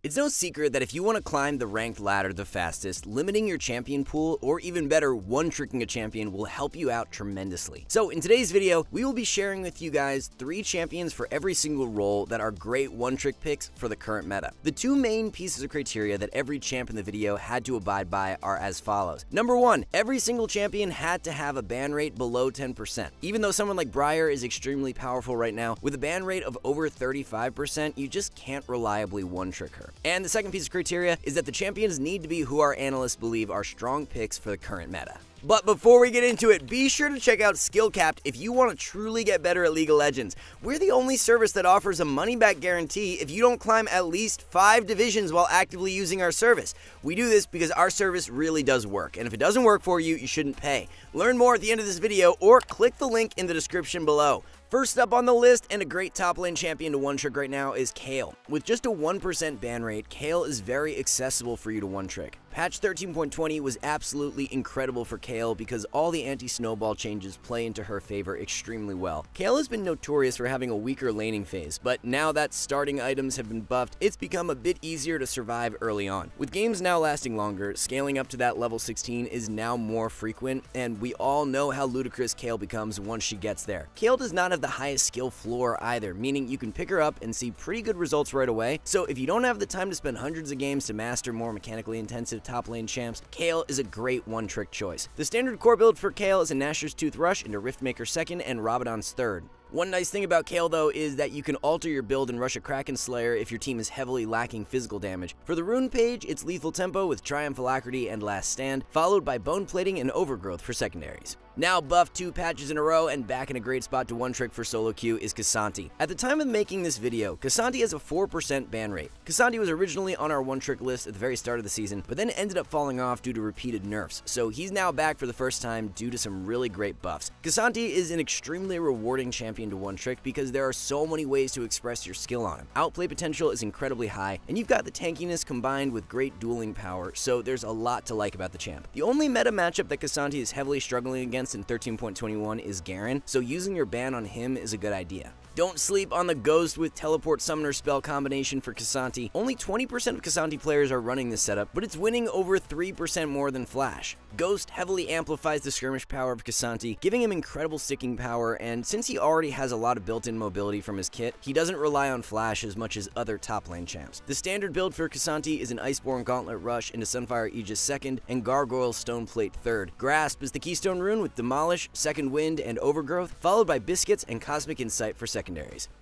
It's no secret that if you want to climb the ranked ladder the fastest, limiting your champion pool, or even better, one-tricking a champion will help you out tremendously. So in today's video, we will be sharing with you guys 3 champions for every single role that are great one-trick picks for the current meta. The 2 main pieces of criteria that every champ in the video had to abide by are as follows. Number 1, every single champion had to have a ban rate below 10%. Even though someone like Briar is extremely powerful right now, with a ban rate of over 35%, you just can't reliably one-trick her. And the second piece of criteria is that the champions need to be who our analysts believe are strong picks for the current meta. But before we get into it, be sure to check out SkillCapped if you want to truly get better at League of Legends. We're the only service that offers a money-back guarantee if you don't climb at least 5 divisions while actively using our service. We do this because our service really does work, and if it doesn't work for you, you shouldn't pay. Learn more at the end of this video or click the link in the description below. First up on the list, and a great top lane champion to one-trick right now, is Kayle. With just a 1% ban rate, Kayle is very accessible for you to one-trick. Patch 13.20 was absolutely incredible for Kayle because all the anti-snowball changes play into her favor extremely well. Kayle has been notorious for having a weaker laning phase, but now that starting items have been buffed, it's become a bit easier to survive early on. With games now lasting longer, scaling up to that level 16 is now more frequent, and we all know how ludicrous Kayle becomes once she gets there. Kayle does not have the highest skill floor either, meaning you can pick her up and see pretty good results right away, so if you don't have the time to spend hundreds of games to master more mechanically intensive top lane champs, Kayle is a great one-trick choice. The standard core build for Kayle is a Nashor's Tooth Rush into Riftmaker 2nd and Rabadon's 3rd. One nice thing about Kayle though is that you can alter your build and rush a Kraken Slayer if your team is heavily lacking physical damage. For the rune page, it's Lethal Tempo with Triumph Alacrity and Last Stand, followed by Bone Plating and Overgrowth for secondaries. Now buffed 2 patches in a row and back in a great spot to one-trick for solo queue is K'Sante. At the time of making this video, K'Sante has a 4% ban rate. K'Sante was originally on our one-trick list at the very start of the season, but then ended up falling off due to repeated nerfs, so he's now back for the first time due to some really great buffs. K'Sante is an extremely rewarding champion to one-trick because there are so many ways to express your skill on him. Outplay potential is incredibly high, and you've got the tankiness combined with great dueling power, so there's a lot to like about the champ. The only meta matchup that K'Sante is heavily struggling against in 13.21 is Garen, so using your ban on him is a good idea. Don't sleep on the Ghost with Teleport Summoner spell combination for K'Sante. Only 20% of K'Sante players are running this setup, but it's winning over 3% more than Flash. Ghost heavily amplifies the skirmish power of K'Sante, giving him incredible sticking power, and since he already has a lot of built-in mobility from his kit, he doesn't rely on Flash as much as other top lane champs. The standard build for K'Sante is an Iceborne Gauntlet Rush into Sunfire Aegis 2nd and Gargoyle Stoneplate 3rd. Grasp is the Keystone rune with Demolish, Second Wind, and Overgrowth, followed by Biscuits and Cosmic Insight for secondaries.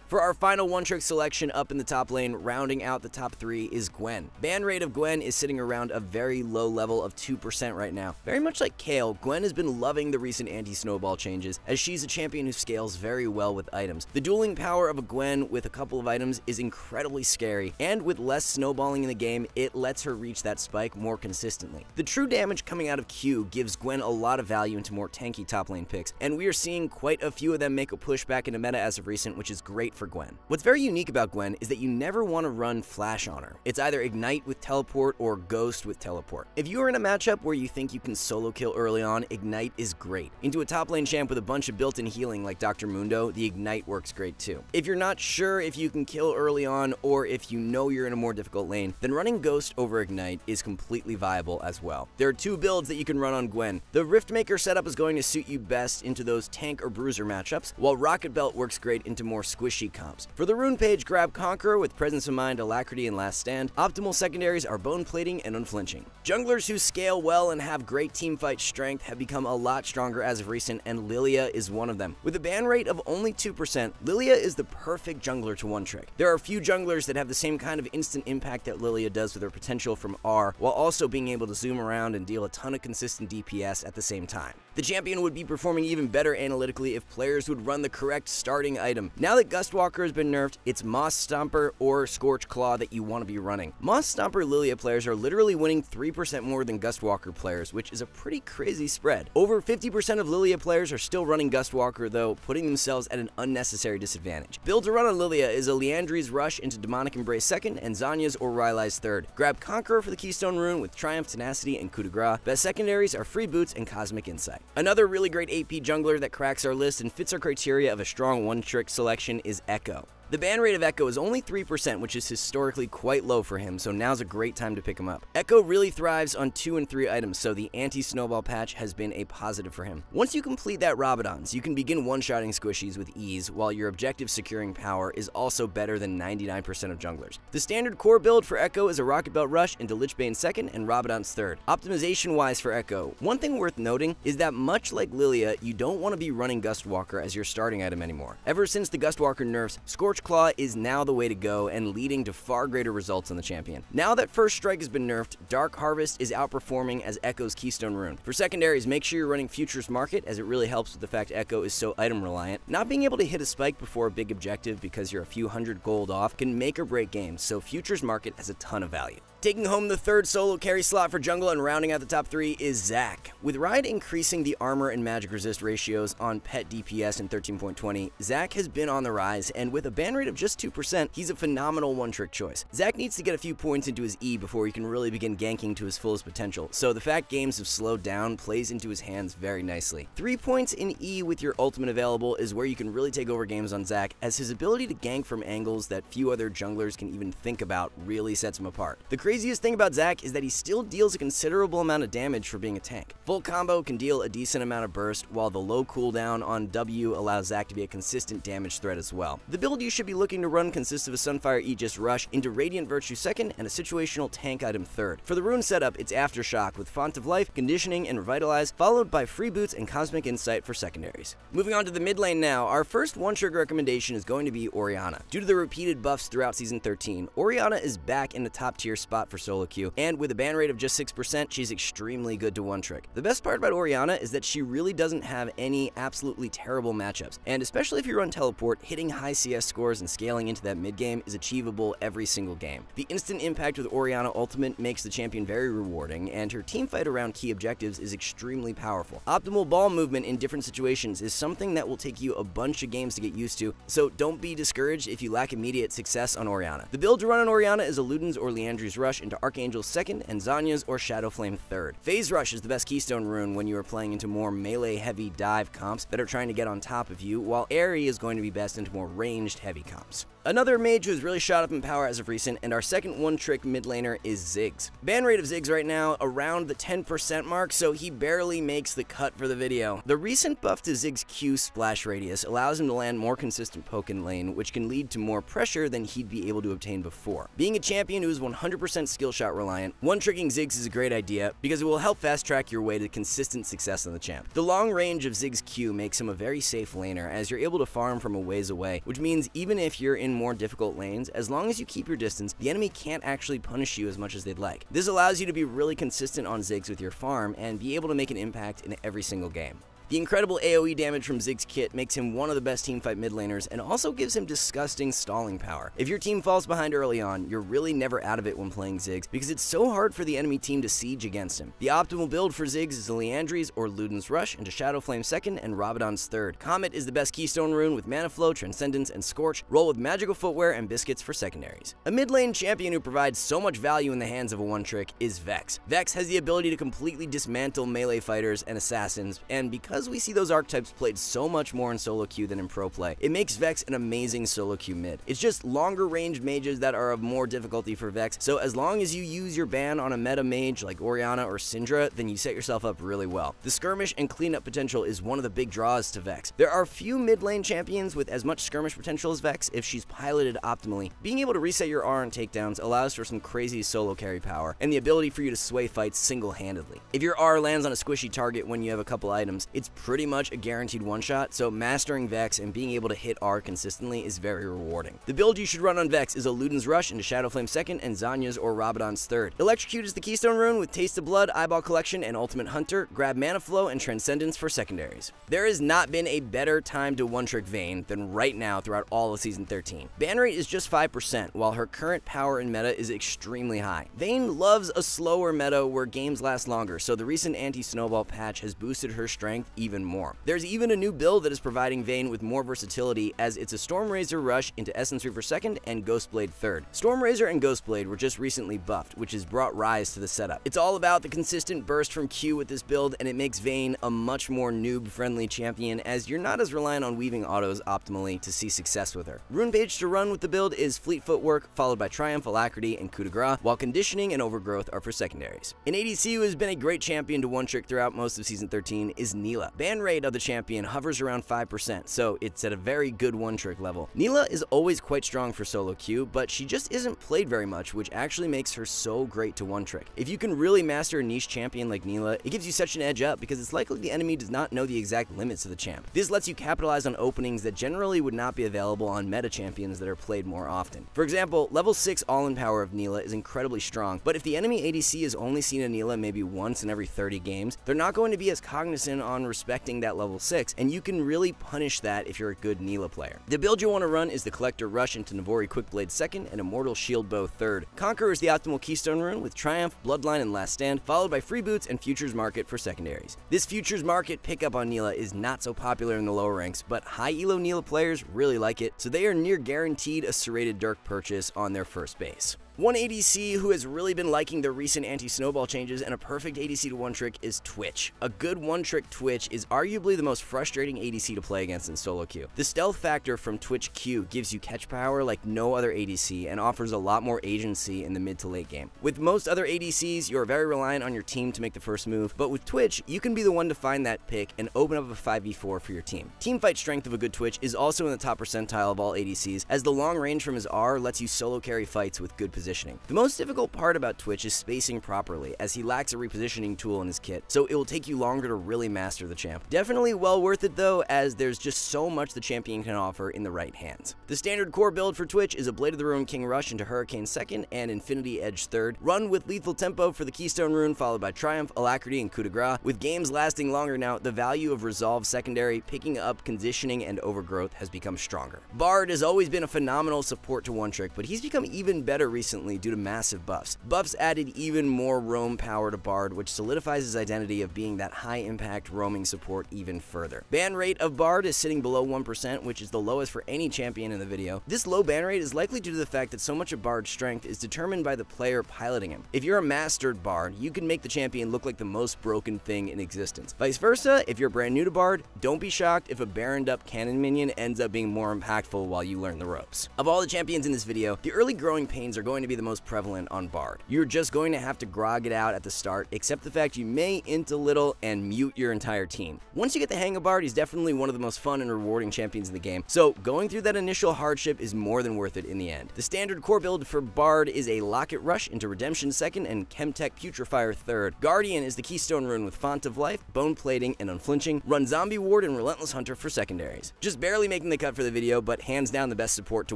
For our final one-trick selection up in the top lane, rounding out the top 3 is Gwen. Ban rate of Gwen is sitting around a very low level of 2% right now. Very much like Kayle, Gwen has been loving the recent anti-snowball changes, as she's a champion who scales very well with items. The dueling power of a Gwen with a couple of items is incredibly scary, and with less snowballing in the game, it lets her reach that spike more consistently. The true damage coming out of Q gives Gwen a lot of value into more tanky top lane picks, and we are seeing quite a few of them make a push back into meta as of recent, which is great for Gwen. What's very unique about Gwen is that you never want to run Flash on her. It's either Ignite with Teleport or Ghost with Teleport. If you are in a matchup where you think you can solo kill early on, Ignite is great. Into a top lane champ with a bunch of built-in healing like Dr. Mundo, the Ignite works great too. If you're not sure if you can kill early on, or if you know you're in a more difficult lane, then running Ghost over Ignite is completely viable as well. There are 2 builds that you can run on Gwen. The Riftmaker setup is going to suit you best into those tank or bruiser matchups, while Rocket Belt works great into more squishy comps. For the rune page, grab Conqueror with Presence of Mind, Alacrity, and Last Stand. Optimal secondaries are Bone Plating and Unflinching. Junglers who scale well and have great teamfight strength have become a lot stronger as of recent, and Lilia is one of them. With a ban rate of only 2%, Lilia is the perfect jungler to one-trick. There are few junglers that have the same kind of instant impact that Lilia does with her potential from R, while also being able to zoom around and deal a ton of consistent DPS at the same time. The champion would be performing even better analytically if players would run the correct starting item. Now that Gustwalker has been nerfed, it's Moss Stomper or Scorch Claw that you want to be running. Moss Stomper Lilia players are literally winning 3% more than Gustwalker players, which is a pretty crazy spread. Over 50% of Lilia players are still running Gustwalker though, putting themselves at an unnecessary disadvantage. Build to run on Lilia is a Liandry's Rush into Demonic Embrace 2nd and Zanya's or Rylai's 3rd. Grab Conqueror for the Keystone rune with Triumph, Tenacity, and Coup de Grace. Best secondaries are Free Boots and Cosmic Insight. Another really great AP jungler that cracks our list and fits our criteria of a strong one-trick selection is Echo. The ban rate of Echo is only 3%, which is historically quite low for him, so now's a great time to pick him up. Echo really thrives on 2 and 3 items, so the anti-snowball patch has been a positive for him. Once you complete that Rabadons, you can begin one-shotting squishies with ease, while your objective securing power is also better than 99% of junglers. The standard core build for Echo is a Rocket Belt Rush into Lich Bane 2nd and Rabadon's 3rd. Optimization-wise for Echo, one thing worth noting is that much like Lilia, you don't want to be running Gustwalker as your starting item anymore. Ever since the Gustwalker nerfs, Scorch Claw is now the way to go and leading to far greater results on the champion. Now that First Strike has been nerfed, Dark Harvest is outperforming as Echo's keystone rune. For secondaries, make sure you're running Futures Market, as it really helps with the fact Echo is so item reliant. Not being able to hit a spike before a big objective because you're a few hundred gold off can make or break games, so Futures Market has a ton of value. Taking home the 3rd solo carry slot for jungle and rounding out the top 3 is Zac. With Ride increasing the armor and magic resist ratios on pet DPS in 13.20, Zac has been on the rise, and with a ban rate of just 2%, he's a phenomenal one-trick choice. Zac needs to get a few points into his E before he can really begin ganking to his fullest potential, so the fact games have slowed down plays into his hands very nicely. 3 points in E with your ultimate available is where you can really take over games on Zac, as his ability to gank from angles that few other junglers can even think about really sets him apart. The craziest thing about Zac is that he still deals a considerable amount of damage for being a tank. Full combo can deal a decent amount of burst, while the low cooldown on W allows Zac to be a consistent damage threat as well. The build you should be looking to run consists of a Sunfire Aegis Rush into Radiant Virtue 2nd and a situational tank item 3rd. For the rune setup, it's Aftershock with Font of Life, Conditioning, and Revitalize, followed by Free Boots and Cosmic Insight for secondaries. Moving on to the mid lane now, our first one-trick recommendation is going to be Orianna. Due to the repeated buffs throughout Season 13, Orianna is back in the top tier spot for solo queue, and with a ban rate of just 6%, she's extremely good to one-trick. The best part about Orianna is that she really doesn't have any absolutely terrible matchups, and especially if you run teleport, hitting high CS scores and scaling into that mid-game is achievable every single game. The instant impact with Orianna ultimate makes the champion very rewarding, and her teamfight around key objectives is extremely powerful. Optimal ball movement in different situations is something that will take you a bunch of games to get used to, so don't be discouraged if you lack immediate success on Orianna. The build to run on Orianna is a Luden's or Liandry's Rush into Archangel's 2nd and Zanya's or Shadowflame 3rd. Phase Rush is the best keystone rune when you are playing into more melee-heavy dive comps that are trying to get on top of you, while Airy is going to be best into more ranged heavy comps. Another mage who's really shot up in power as of recent, and our second one-trick mid laner is Ziggs. Ban rate of Ziggs right now around the 10% mark, so he barely makes the cut for the video. The recent buff to Ziggs' Q splash radius allows him to land more consistent poke in lane, which can lead to more pressure than he'd be able to obtain before. Being a champion who is 100% skill shot reliant, one-tricking Ziggs is a great idea because it will help fast-track your way to consistent success on the champ. The long range of Ziggs' Q makes him a very safe laner, as you're able to farm from a ways away, which means even if you're in more difficult lanes, as long as you keep your distance, the enemy can't actually punish you as much as they'd like. This allows you to be really consistent on Ziggs with your farm and be able to make an impact in every single game. The incredible AoE damage from Ziggs' kit makes him one of the best teamfight mid laners and also gives him disgusting stalling power. If your team falls behind early on, you're really never out of it when playing Ziggs because it's so hard for the enemy team to siege against him. The optimal build for Ziggs is Liandry's or Luden's Rush into Shadowflame 2nd and Rabadon's 3rd. Comet is the best keystone rune with Mana Flow, Transcendence, and Scorch. Roll with Magical Footwear and Biscuits for secondaries. A mid lane champion who provides so much value in the hands of a one-trick is Vex. Vex has the ability to completely dismantle melee fighters and assassins, and because we see those archetypes played so much more in solo queue than in pro play, it makes Vex an amazing solo queue mid. It's just longer ranged mages that are of more difficulty for Vex, so as long as you use your ban on a meta mage like Orianna or Syndra, then you set yourself up really well. The skirmish and cleanup potential is one of the big draws to Vex. There are few mid lane champions with as much skirmish potential as Vex if she's piloted optimally. Being able to reset your R on takedowns allows for some crazy solo carry power and the ability for you to sway fights single-handedly. If your R lands on a squishy target when you have a couple items, it's pretty much a guaranteed one-shot, so mastering Vex and being able to hit R consistently is very rewarding. The build you should run on Vex is a Luden's Rush into Shadowflame 2nd and Zanya's or Rabadon's 3rd. Electrocute is the keystone rune with Taste of Blood, Eyeball Collection, and Ultimate Hunter. Grab Mana Flow and Transcendence for secondaries. There has not been a better time to one-trick Vayne than right now throughout all of Season 13. Ban rate is just 5%, while her current power in meta is extremely high. Vayne loves a slower meta where games last longer, so the recent anti-snowball patch has boosted her strength even more. There's even a new build that is providing Vayne with more versatility, as it's a Stormrazor Rush into Essence Reaver 2nd and Ghostblade 3rd. Stormrazor and Ghostblade were just recently buffed, which has brought Rise to the setup. It's all about the consistent burst from Q with this build, and it makes Vayne a much more noob-friendly champion, as you're not as reliant on weaving autos optimally to see success with her. Rune page to run with the build is Fleet Footwork, followed by Triumph, Alacrity, and Coup de Grace, while Conditioning and Overgrowth are for secondaries. An ADC who has been a great champion to one-trick throughout most of Season 13 is Nilah. Ban rate of the champion hovers around 5%, so it's at a very good one-trick level. Nilah is always quite strong for solo queue, but she just isn't played very much, which actually makes her so great to one-trick. If you can really master a niche champion like Nilah, it gives you such an edge up because it's likely the enemy does not know the exact limits of the champ. This lets you capitalize on openings that generally would not be available on meta champions that are played more often. For example, level 6 all-in power of Nilah is incredibly strong, but if the enemy ADC has only seen a Nilah maybe once in every 30 games, they're not going to be as cognizant on respecting that level 6, and you can really punish that if you're a good Nilah player. The build you want to run is the Collector Rush into Navori Quickblade 2nd and Immortal Shield Bow 3rd. Conqueror is the optimal Keystone rune with Triumph, Bloodline, and Last Stand, followed by Freeboots and Futures Market for secondaries. This Futures Market pickup on Nilah is not so popular in the lower ranks, but high elo Nilah players really like it, so they are near guaranteed a Serrated Dirk purchase on their first base. One ADC who has really been liking the recent anti-snowball changes and a perfect ADC to one-trick is Twitch. A good one-trick Twitch is arguably the most frustrating ADC to play against in solo queue. The stealth factor from Twitch Q gives you catch power like no other ADC and offers a lot more agency in the mid to late game. With most other ADCs, you are very reliant on your team to make the first move, but with Twitch, you can be the one to find that pick and open up a 5v4 for your team. Teamfight strength of a good Twitch is also in the top percentile of all ADCs, as the long range from his R lets you solo carry fights with good positioning. The most difficult part about Twitch is spacing properly, as he lacks a repositioning tool in his kit, so it will take you longer to really master the champ. Definitely well worth it though, as there's just so much the champion can offer in the right hands. The standard core build for Twitch is a Blade of the Ruined King Rush into Hurricane 2nd and Infinity Edge 3rd, run with Lethal Tempo for the Keystone rune, followed by Triumph, Alacrity, and Coup de Grace. With games lasting longer now, the value of Resolve secondary, picking up Conditioning and Overgrowth has become stronger. Bard has always been a phenomenal support to one-trick, but he's become even better recently due to massive buffs. Buffs added even more roam power to Bard, which solidifies his identity of being that high-impact roaming support even further. Ban rate of Bard is sitting below 1%, which is the lowest for any champion in the video. This low ban rate is likely due to the fact that so much of Bard's strength is determined by the player piloting him. If you're a mastered Bard, you can make the champion look like the most broken thing in existence. Vice versa, if you're brand new to Bard, don't be shocked if a Baroned up cannon minion ends up being more impactful while you learn the ropes. Of all the champions in this video, the early growing pains are going to be the most prevalent on Bard. You're just going to have to grog it out at the start, except the fact you may int a little and mute your entire team. Once you get the hang of Bard, he's definitely one of the most fun and rewarding champions in the game, so going through that initial hardship is more than worth it in the end. The standard core build for Bard is a Locket Rush into Redemption 2nd and Chemtech Putrefier 3rd. Guardian is the Keystone rune with Font of Life, Bone Plating, and Unflinching. Run Zombie Ward and Relentless Hunter for secondaries. Just barely making the cut for the video, but hands down the best support to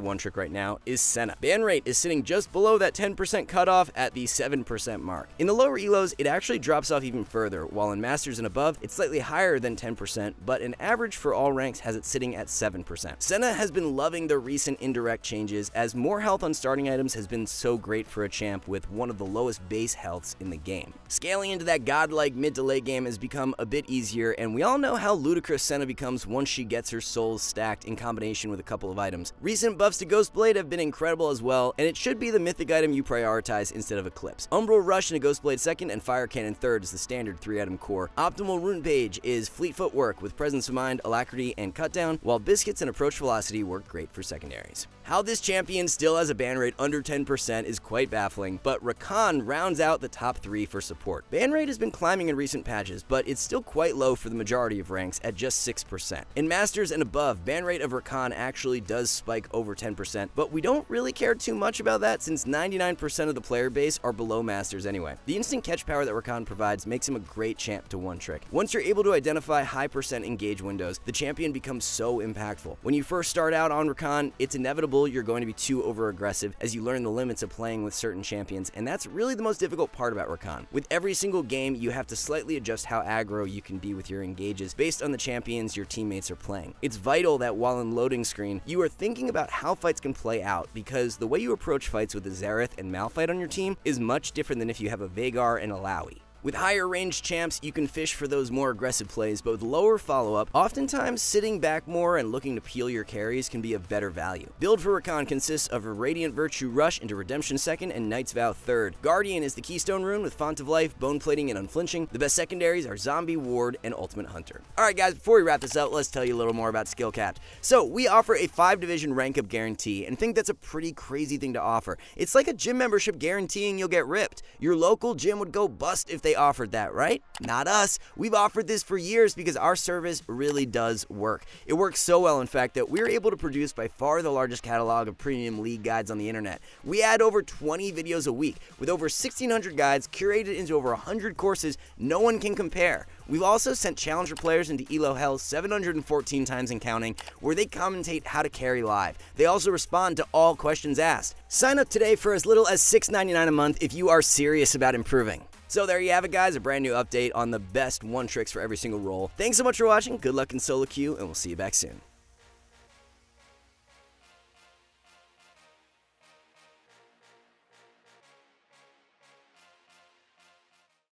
one-trick right now is Senna. Ban rate is sitting just below that 10% cutoff at the 7% mark. In the lower elos, it actually drops off even further, while in Masters and above, it's slightly higher than 10%, but an average for all ranks has it sitting at 7%. Senna has been loving the recent indirect changes, as more health on starting items has been so great for a champ with one of the lowest base healths in the game. Scaling into that godlike mid to late game has become a bit easier, and we all know how ludicrous Senna becomes once she gets her souls stacked in combination with a couple of items. Recent buffs to Ghostblade have been incredible as well, and it should be the mythic item you prioritize instead of Eclipse. Umbral Rush into Ghostblade 2nd and Fire Cannon 3rd is the standard 3-item core. Optimal rune page is Fleet Footwork with Presence of Mind, Alacrity, and Cutdown, while Biscuits and Approach Velocity work great for secondaries. How this champion still has a ban rate under 10% is quite baffling, but Rakan rounds out the top 3 for support. Ban rate has been climbing in recent patches, but it's still quite low for the majority of ranks at just 6%. In Masters and above, ban rate of Rakan actually does spike over 10%, but we don't really care too much about that since 99% of the player base are below Masters anyway. The instant catch power that Rakan provides makes him a great champ to one-trick. Once you're able to identify high percent engage windows, the champion becomes so impactful. When you first start out on Rakan, it's inevitable you're going to be too over-aggressive as you learn the limits of playing with certain champions, and that's really the most difficult part about Rakan. With every single game, you have to slightly adjust how aggro you can be with your engages based on the champions your teammates are playing. It's vital that while in loading screen, you are thinking about how fights can play out, because the way you approach fights with a Xerath and Malphite on your team is much different than if you have a Veigar and a Lowy. With higher range champs, you can fish for those more aggressive plays, but with lower follow-up, oftentimes sitting back more and looking to peel your carries can be of better value. Build for Rakan consists of a Radiant Virtue Rush into Redemption 2nd and Knight's Vow 3rd. Guardian is the Keystone rune with Font of Life, Bone Plating, and Unflinching. The best secondaries are Zombie, Ward, and Ultimate Hunter. Alright guys, before we wrap this up, let's tell you a little more about SkillCapped. So, we offer a 5-division rank up guarantee, and think that's a pretty crazy thing to offer. It's like a gym membership guaranteeing you'll get ripped. Your local gym would go bust if they offered that, right? Not us. We've offered this for years because our service really does work. It works so well, in fact, that we're able to produce by far the largest catalog of premium league guides on the internet. We add over 20 videos a week, with over 1,600 guides curated into over 100 courses no one can compare. We've also sent Challenger players into ELO Hell 714 times and counting, where they commentate how to carry live. They also respond to all questions asked. Sign up today for as little as $6.99 a month if you are serious about improving. So there you have it guys, a brand new update on the best one tricks for every single role. Thanks so much for watching, good luck in solo queue, and we'll see you back soon.